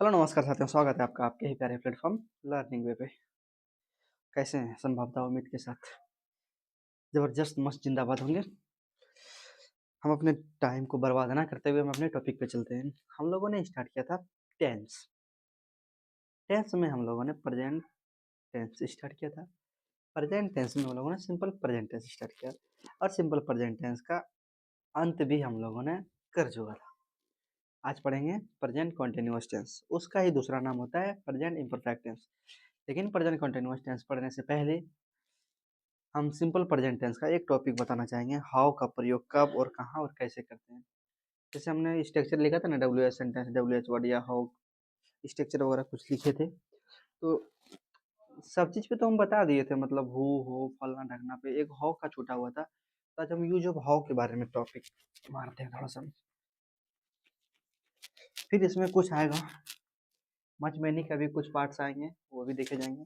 Hello नमस्कार साथियों, स्वागत है आपका आपके ही प्यारे प्लेटफॉर्म लर्निंग वे पे। कैसे हैं? संभवतः उम्मीद के साथ जबरदस्त मस्त जिंदाबाद होंगे। हम अपने टाइम को बर्बाद ना करते हुए हम अपने टॉपिक पे चलते हैं। हम लोगों ने स्टार्ट किया था टेंस। टेंस में हम लोगों ने प्रेजेंट टेंस स्टार्ट किया था। प्रेजेंट टेंस में हम लोगों ने सिंपल प्रेजेंट टेंस स्टार्ट किया और सिंपल प्रेजेंट टेंस का अंत भी हम लोगों ने कर चुका था। आज पढ़ेंगे प्रेजेंट कॉन्टिन्यूअस टेंस। उसका ही दूसरा नाम होता है प्रेजेंट इम्परफेक्ट टेंस। लेकिन प्रेजेंट कॉन्टिन्यूअस टेंस पढ़ने से पहले हम सिंपल प्रेजेंट टेंस का एक टॉपिक बताना चाहेंगे, हाउ का प्रयोग कब और कहाँ और कैसे करते हैं। जैसे हमने स्ट्रक्चर लिखा था ना, W H sentence, W H word या हाउ स्ट्रक्चर वगैरह कुछ लिखे थे, तो सब चीज़ पे तो हम बता दिए थे, मतलब हु हो फलना ढकना पे एक हाउ का छूटा हुआ था। तो आज हम यूज ऑफ हाउ के बारे में टॉपिक मारते हैं थोड़ा सा। फिर इसमें कुछ आएगा, मच मैनी का भी कुछ पार्ट्स आएंगे, वो भी देखे जाएंगे।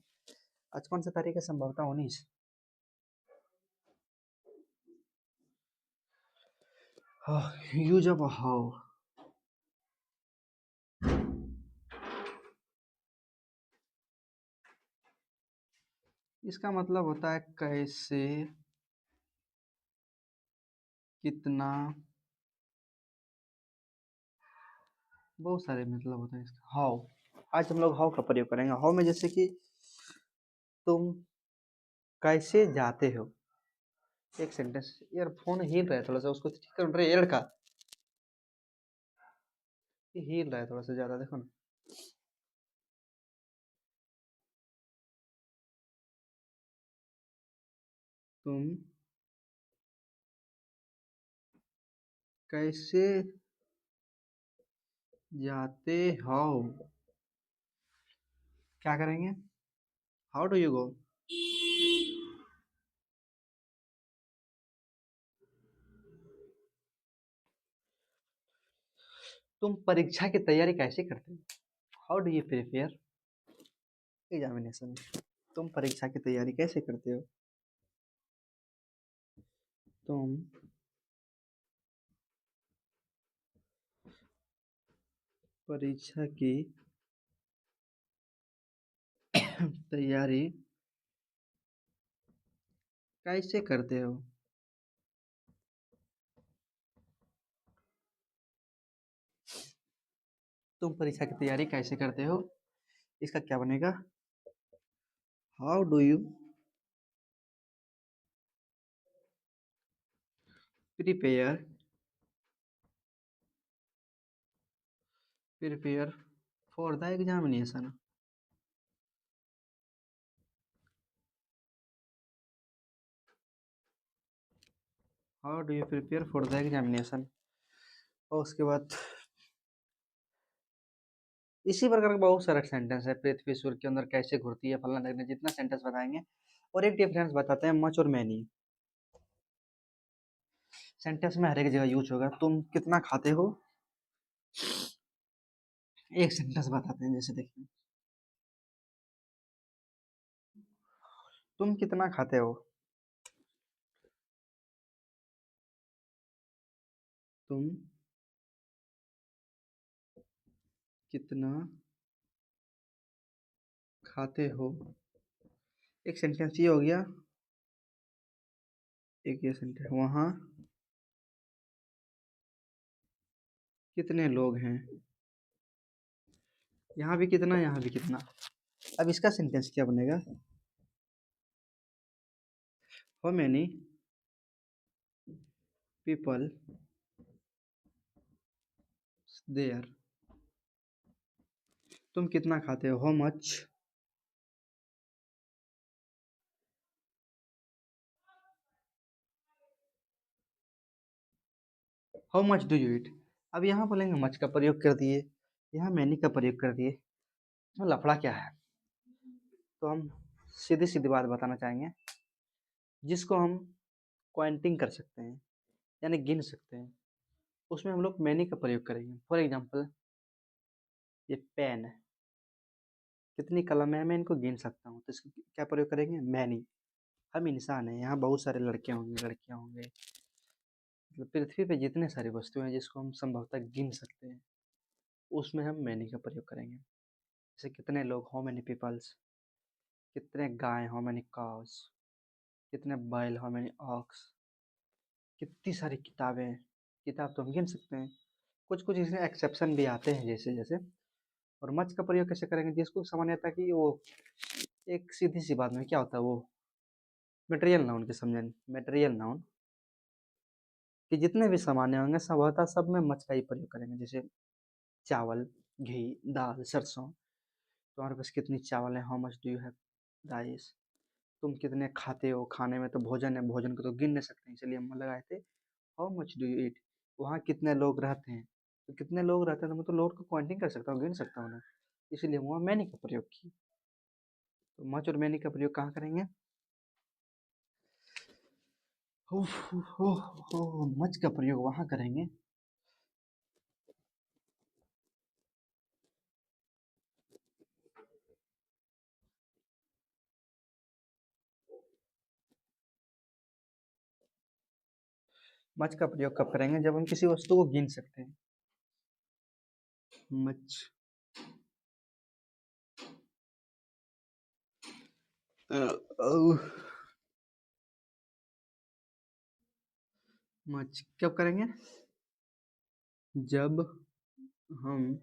आज कौन सा तारीख है? संभवतः 19। Use of how. इसका मतलब होता है कैसे, कितना, बहुत सारे मतलब होता है इसका। हाउ, आज हम लोग हाउ का प्रयोग करेंगे। हाउ में जैसे कि तुम कैसे जाते हो, एक सेंटेंस। यार फोन हिल रहा है थोड़ा सा, उसको ठीक कर रहे एयर का, ये हिल रहा है थोड़ा सा ज्यादा, देखो ना। तुम कैसे जाते हो, क्या करेंगे? How do you go. तुम परीक्षा की तैयारी कैसे करते हो, how do you prepare examination. तुम परीक्षा की तैयारी कैसे करते हो, तुम परीक्षा की तैयारी कैसे करते हो। तुम परीक्षा की तैयारी कैसे करते हो, इसका क्या बनेगा? How do you prepare prepare for the examination. How do you prepare for the examination. और उसके बाद इसी प्रकार का बहुत सारा सेंटेंस है। पृथ्वी सूर्य के अंदर कैसे घूरती है, फलना ढकना, जितना सेंटेंस बताएंगे। और एक डिफरेंस बताते हैं, मच और मैनी। सेंटेंस में हर एक जगह यूज होगा। तुम कितना खाते हो, एक सेंटेंस बताते हैं, जैसे देखिए, तुम कितना खाते हो, तुम कितना खाते हो। एक सेंटेंस ये हो गया, एक ये सेंटेंस, वहाँ कितने लोग हैं, यहाँ भी कितना, यहाँ भी कितना। अब इसका सेंटेंस क्या बनेगा? How many people there. तुम कितना खाते हो, how much how much do you eat. अब यहाँ बोलेंगे मच का प्रयोग कर दिए, यहाँ मैनी का प्रयोग कर दिए, तो लफड़ा क्या है? तो हम सीधी सीधी बात बताना चाहेंगे, जिसको हम क्वांटिंग कर सकते हैं, यानी गिन सकते हैं, उसमें हम लोग मैनी का प्रयोग करेंगे। फॉर एग्जाम्पल, ये पेन है, कितनी कलम है, मैं इनको गिन सकता हूँ, तो इसका क्या प्रयोग करेंगे? मैनी। हम इंसान हैं, यहाँ बहुत सारे लड़के होंगे, लड़कियाँ होंगे, मतलब पृथ्वी पे जितने सारी वस्तुएं हैं जिसको हम संभवतः गिन सकते हैं, उसमें हम मैनी का प्रयोग करेंगे। जैसे कितने लोग, हाउ मैनी पीपल्स, कितने गाय, हाउ मैनी काउस, कितने बैल, हाउ मैनी ऑक्स, कितनी सारी किताबें, किताब तो हम गिन सकते हैं। कुछ कुछ इसमें एक्सेप्शन भी आते हैं जैसे जैसे। और मच का प्रयोग कैसे करेंगे, जिसको सामान्यतः कि वो एक सीधी सी बात में क्या होता है, वो मटेरियल नाउन के समझें, मटेरियल नाउन कि जितने भी सामान्य होंगे सब होता, सब में मच का ही प्रयोग करेंगे। जैसे चावल, घी, दाल, सरसों, तुम्हारे पास कितनी चावल है, how much do you have rice, तुम कितने खाते हो, खाने में तो भोजन है, भोजन को तो गिन नहीं सकते, इसलिए हम लगाए थे हाउ मच डू यू ईट। वहाँ कितने लोग रहते हैं, तो कितने लोग रहते हैं तो मैं तो लोग को काउंटिंग कर सकता हूँ, गिन सकता हूँ ना, इसलिए वहाँ मैनी का प्रयोग किया। तो मच और मैनी का प्रयोग कहाँ करेंगे, मच का प्रयोग वहाँ करेंगे मच का प्रयोग कब करेंगे, जब हम किसी वस्तु को गिन सकते हैं। मच मच कब करेंगे, जब हम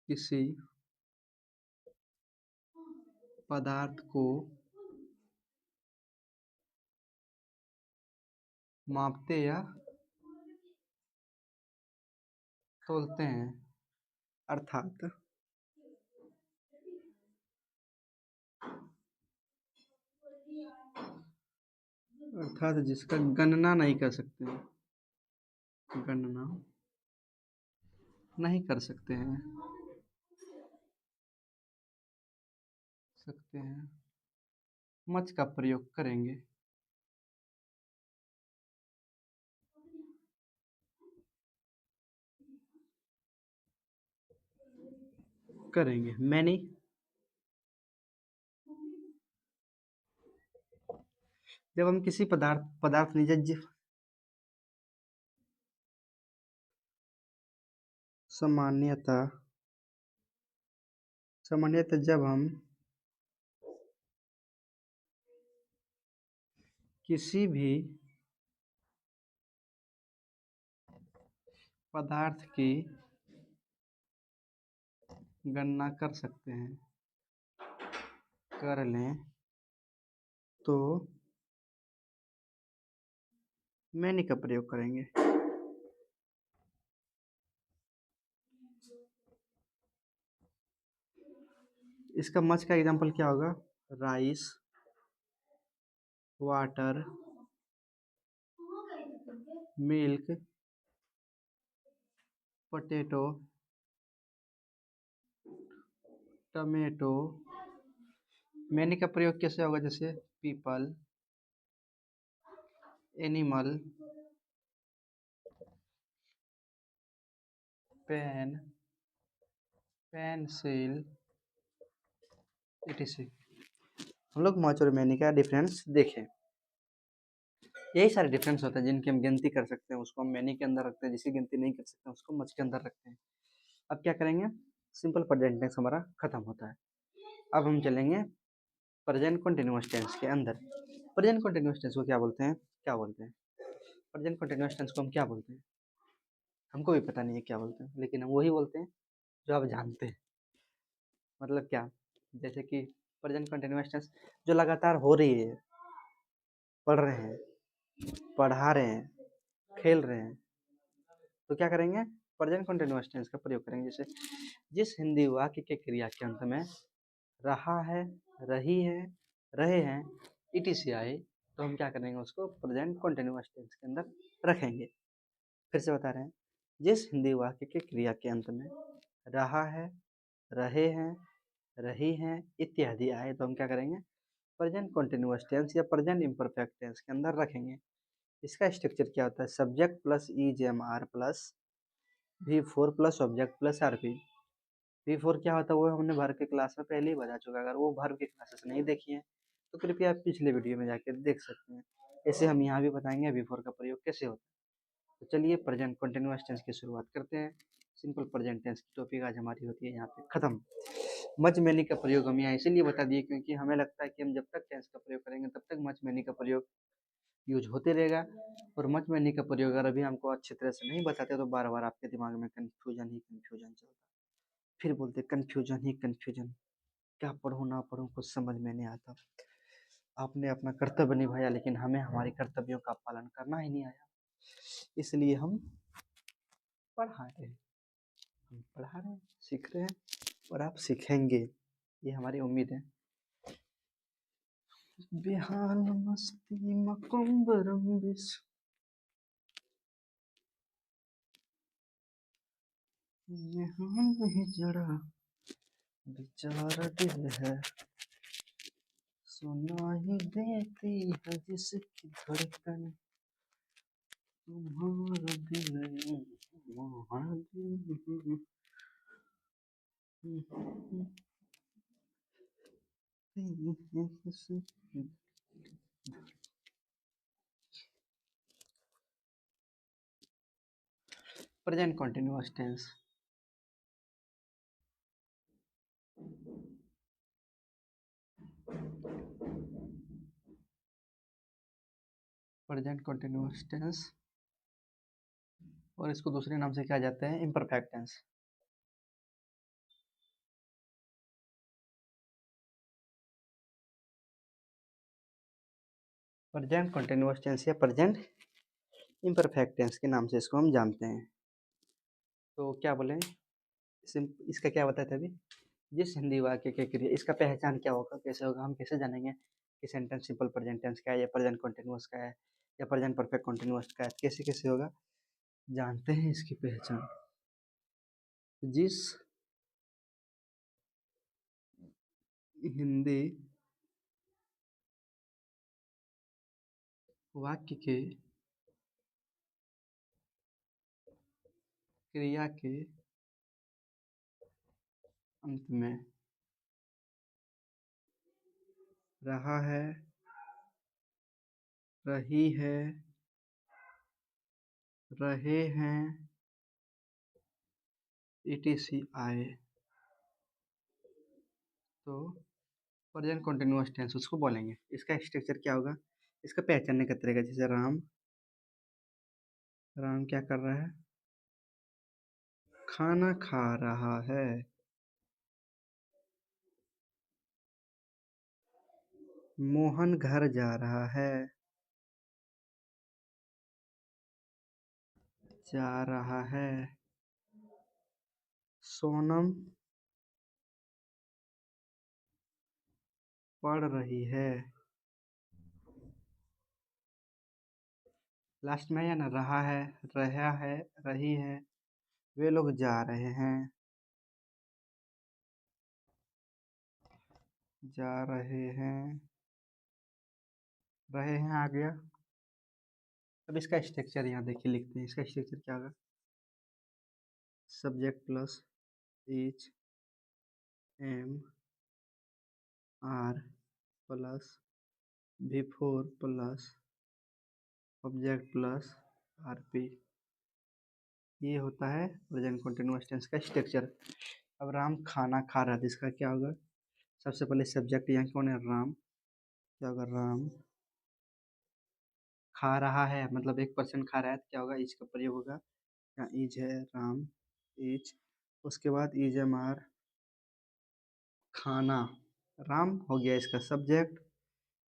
किसी पदार्थ को मापते या तोलते हैं, अर्थात जिसका गणना नहीं कर सकते हैं, गणना नहीं कर सकते हैं, मच का प्रयोग करेंगे। मैनी, जब हम किसी पदार्थ पदार्थ निज सामान्यतः सामान्यतः जब हम किसी भी पदार्थ की गणना कर सकते हैं, कर लें, तो मैनी का प्रयोग करेंगे। इसका मच का एग्जांपल क्या होगा, rice, water, milk, potato, tomato. Many का प्रयोग कैसे होगा, जैसे people, animal, pen, pencil, etc। हम लोग मच और मैनी का डिफरेंस देखें। यही सारे डिफरेंस होते हैं जिनकी हम गिनती कर सकते हैं, उसको हम मैनी के अंदर रखते हैं, जिसकी गिनती नहीं कर सकते हैं उसको मच के अंदर रखते हैं। अब क्या करेंगे, सिंपल प्रेजेंट टेंस हमारा खत्म होता है। अब हम चलेंगे प्रेजेंट कंटिन्यूअस टेंस के अंदर। प्रेजेंट कंटिन्यूअस टेंस को क्या बोलते हैं, प्रेजेंट कंटिन्यूअस टेंस को हम क्या बोलते हैं, हमको भी पता नहीं है क्या बोलते हैं, लेकिन हम वही बोलते हैं जो आप जानते हैं। मतलब क्या, जैसे कि प्रेजेंट कंटिन्यूअस टेंस जो लगातार हो रही है, पढ़ रहे हैं, पढ़ा रहे हैं, खेल रहे हैं, तो क्या करेंगे, प्रेजेंट कंटिन्यूअस टेंस का प्रयोग करेंगे। जैसे जिस हिंदी वाक्य के क्रिया के अंत में रहा है, रही है, रहे हैं, etc आए, तो हम क्या करेंगे, उसको प्रेजेंट कंटिन्यूअस टेंस के अंदर रखेंगे। फिर से बता रहे हैं, जिस हिंदी वाक्य के क्रिया के अंत में रहा है, रहे हैं, रही हैं, इत्यादि आए, तो हम क्या करेंगे, प्रेजेंट कंटिन्यूअस टेंस या प्रेजेंट इम्परफेक्ट टेंस के अंदर रखेंगे। इसका स्ट्रक्चर क्या होता है, subject plus is am are plus V4 plus object plus RP. V4 क्या होता है वो हमने वर्ब के क्लास में पहले ही बता चुका है, अगर वो वर्ब की क्लासेस नहीं देखी हैं तो कृपया आप पिछले वीडियो में जाके देख सकते हैं। ऐसे हम यहाँ भी बताएंगे V4 का प्रयोग कैसे होता है। तो चलिए प्रेजेंट कंटिन्यूअस टेंस की शुरुआत करते हैं। सिंपल प्रेजेंट टेंस की टॉपिक आज हमारी होती है यहाँ पे खत्म। मच मैनी का प्रयोग हम यहाँ इसीलिए बता दिए क्योंकि हमें लगता है कि हम जब तक टेंस का प्रयोग करेंगे तब तक मच मैनी का प्रयोग यूज होते रहेगा। और मच मैनी का प्रयोग अगर अभी हमको अच्छी तरह से नहीं बताते तो बार बार आपके दिमाग में कन्फ्यूजन ही कन्फ्यूजन चलता, फिर बोलते कन्फ्यूजन ही कन्फ्यूजन, क्या पढ़ूँ ना पढ़ूँ कुछ समझ में नहीं आता। आपने अपना कर्तव्य निभाया लेकिन हमें हमारे कर्तव्यों का पालन करना ही नहीं आया, इसलिए हम पढ़ा रहे हैं, हम पढ़ा रहे हैं, सीख रहे हैं और आप सीखेंगे, ये हमारी उम्मीद है। बेहाल मस्ती मकम्बरम बिस यहाँ नहीं जड़ा बेचारा दिल है, सुनाई देती है जिसकी धड़कन तुम्हारा दिल तुम्हारा दिल। Present continuous tense. Present continuous tense और इसको दूसरे नाम से क्या जाते हैं, imperfect tense. Present continuous tense या प्रेजेंट इम्परफेक्ट टेंस के नाम से इसको हम जानते हैं। तो क्या बोलें, इसका क्या बताया था अभी, जिस हिंदी वाक्य के क्रिया इसका पहचान क्या होगा, कैसे होगा, हम कैसे जानेंगे कि सेंटेंस सिंपल प्रेजेंट टेंस का है या प्रेजेंट कंटिन्यूअस का है या प्रेजेंट परफेक्ट कंटिन्यूअस का है, कैसे कैसे होगा, जानते हैं इसकी पहचान। जिस हिंदी वाक्य के क्रिया के अंत में रहा है, रही है, रहे हैं, etc आए तो प्रेजेंट कंटिन्यूअस टेंस उसको बोलेंगे। इसका स्ट्रक्चर क्या होगा, इसका पहचानने का तरीका, जैसे राम, राम क्या कर रहा है, खाना खा रहा है। मोहन घर जा रहा है, जा रहा है। सोनम पढ़ रही है। लास्ट में या ना रहा है, रहा है, रही है, वे लोग जा रहे हैं, जा रहे हैं, रहे हैं आ गया। अब इसका स्ट्रक्चर यहाँ देखिए, लिखते हैं इसका स्ट्रक्चर क्या होगा, subject plus H M are plus before plus object plus R P, ये होता है प्रेजेंट कंटिन्यूअस टेंस का स्ट्रक्चर। अब राम खाना खा रहा था, इसका क्या होगा, सबसे पहले सब्जेक्ट यहाँ कौन है, राम, क्या होगा, राम खा रहा है, मतलब एक पर्सन खा रहा है तो क्या होगा, इज का प्रयोग होगा, यहाँ इज है, राम इज, उसके बाद इज एम आर खाना, राम हो गया इसका सब्जेक्ट,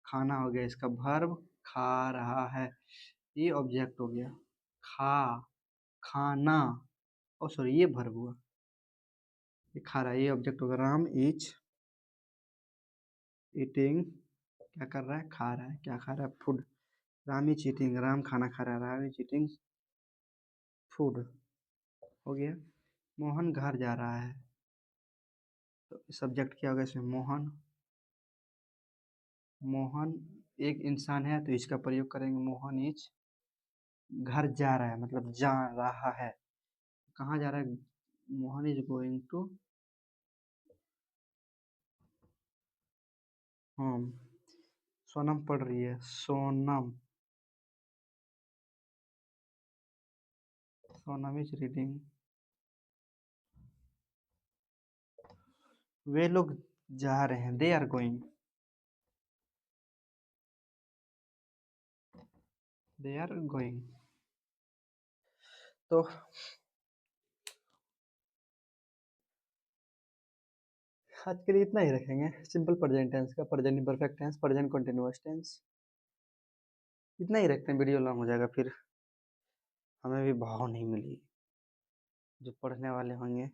खाना हो गया इसका वर्ब, खा रहा है ये ऑब्जेक्ट हो गया, खा, खाना, ओ सॉरी ये वर्ब हुआ, ये खा रहा है ये ऑब्जेक्ट होगा, राम इज ईटिंग, क्या कर रहा है, खा रहा है, क्या खा रहा है, food, Ram is eating, Ram खाना खा रहा है, राम इज ईटिंग फूड, हो गया। मोहन घर जा रहा है, तो सब्जेक्ट क्या होगा इसमें, मोहन, मोहन एक इंसान है तो इसका प्रयोग करेंगे, मोहन इज, घर जा रहा है मतलब जा रहा है, कहाँ जा रहा है, Mohan is going to home. Sonam पढ़ रही है, सोनम सोनम इज रीडिंग। वे लोग जा रहे हैं, they are going. They are going. तो आज के लिए इतना ही रखेंगे। सिंपल प्रेजेंट टेंस का, present imperfect tense, present continuous tense, इतना ही रखते हैं। वीडियो लॉन्ग हो जाएगा, फिर हमें भी भाव नहीं मिली। जो पढ़ने वाले होंगे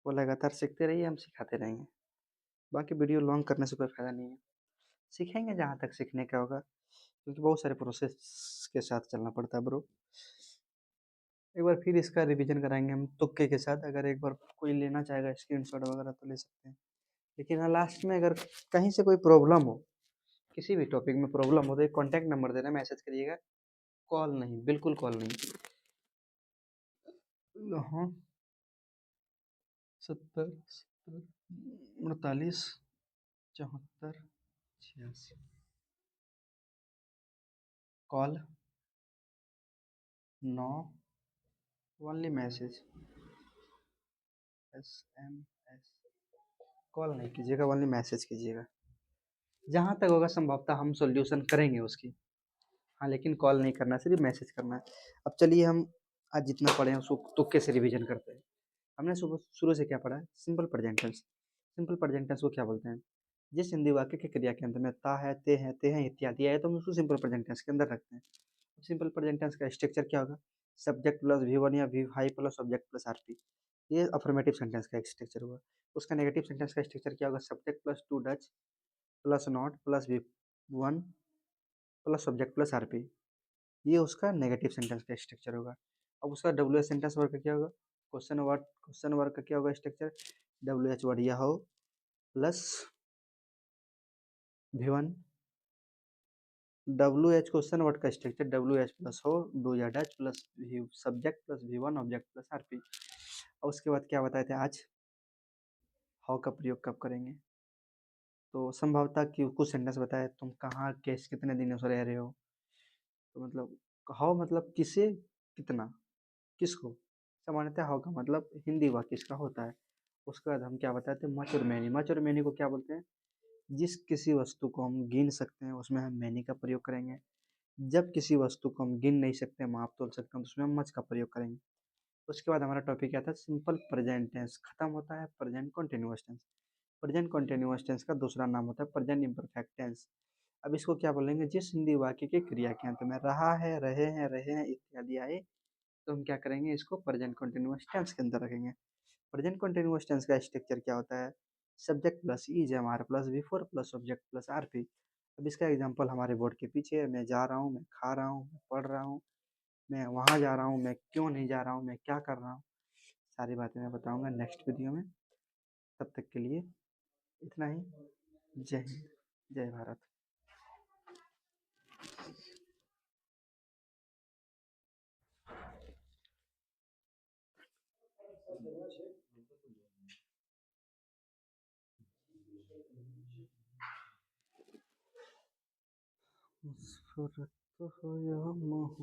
वो लगातार सीखते रहिए, हम सिखाते रहेंगे। बाकी वीडियो लॉन्ग करने से कोई फ़ायदा नहीं है। सीखेंगे जहाँ तक सीखने का होगा, क्योंकि बहुत सारे प्रोसेस के साथ चलना पड़ता है ब्रो। एक बार फिर इसका रिवीजन कराएंगे हम तुक्के के साथ। अगर एक बार कोई लेना चाहेगा स्क्रीनशॉट वगैरह तो ले सकते हैं। लेकिन हाँ, लास्ट में अगर कहीं से कोई प्रॉब्लम हो, किसी भी टॉपिक में प्रॉब्लम हो, तो एक कॉन्टैक्ट नंबर देना, मैसेज करिएगा। कॉल नहीं, बिल्कुल कॉल नहीं। हाँ, 70 48 74 86। Call no, only message. SMS। Call नहीं कीजिएगा, ओनली मैसेज कीजिएगा। जहाँ तक होगा संभवतः हम सॉल्यूशन करेंगे उसकी। हाँ, लेकिन कॉल नहीं करना, सिर्फ मैसेज करना है। अब चलिए हम आज जितना पढ़े हैं उसको तुक्के से रिवीजन करते हैं। हमने सुबह शुरू से क्या पढ़ा है? Simple present tense. Simple present tense को क्या बोलते हैं? जिस हिंदी वाक्य के क्रिया के अंत में ता है, ते हैं इत्यादि आए तो हम उसको सिंपल प्रेजेंट टेंस के अंदर रखते हैं। सिंपल प्रेजेंट टेंस का स्ट्रक्चर क्या होगा? सब्जेक्ट प्लस V1 या V5 plus object plus RP। ये अफर्मेटिव सेंटेंस का एक स्ट्रक्चर हुआ। उसका नेगेटिव सेंटेंस का स्ट्रक्चर क्या होगा? Subject plus two Dutch plus not plus V1 plus subject plus RP। ये उसका नेगेटिव सेंटेंस का स्ट्रक्चर होगा। अब उसका WH सेंटेंस वर्क का क्या होगा? क्वेश्चन वर्क का क्या होगा स्ट्रक्चर? WH वर्ड यह हो plus V1। WH question word का स्ट्रक्चर WH प्लस हो, डू या Dutch plus subject plus V1 object plus RP। और उसके बाद क्या बताए थे आज? हाउ का प्रयोग कब करेंगे? तो संभवतः कि कुछ सेंटेंस बताए, तुम कहाँ कैसे कितने दिनों से रह रहे हो। तो मतलब हाउ मतलब किसे, कितना, किसको। सामान्यतः हाउ का मतलब हिंदी वाक्य इसका होता है। उसके बाद हम क्या बताते हैं? मच और मैनी। मच और मैनी को क्या बोलते हैं? जिस किसी वस्तु को हम गिन सकते हैं उसमें हम मैनी का प्रयोग करेंगे। जब किसी वस्तु को हम गिन नहीं सकते, माप तोल सकते हैं, तो उसमें हम मच का प्रयोग करेंगे। उसके बाद हमारा टॉपिक क्या था? Simple present tense. खत्म होता है present continuous tense. Present continuous tense का दूसरा नाम होता है प्रेजेंट इम्परफेक्ट टेंस। अब इसको क्या बोलेंगे? जिस हिंदी वाक्य के क्रिया के अंत में रहा है, रहे हैं इत्यादि आए तो हम क्या करेंगे? इसको प्रेजेंट कंटिन्यूअस टेंस के अंदर रखेंगे। प्रेजेंट कंटिन्यूअस टेंस का स्ट्रक्चर क्या होता है? Subject plus is am are plus V4 plus object plus RP। अब इसका एग्जांपल हमारे बोर्ड के पीछे है। मैं जा रहा हूँ, मैं खा रहा हूँ, मैं पढ़ रहा हूँ, मैं वहाँ जा रहा हूँ, मैं क्यों नहीं जा रहा हूँ, मैं क्या कर रहा हूँ। सारी बातें मैं बताऊँगा नेक्स्ट वीडियो में। तब तक के लिए इतना ही। जय हिंद, जय भारत। मुस्कुराता हो या मोह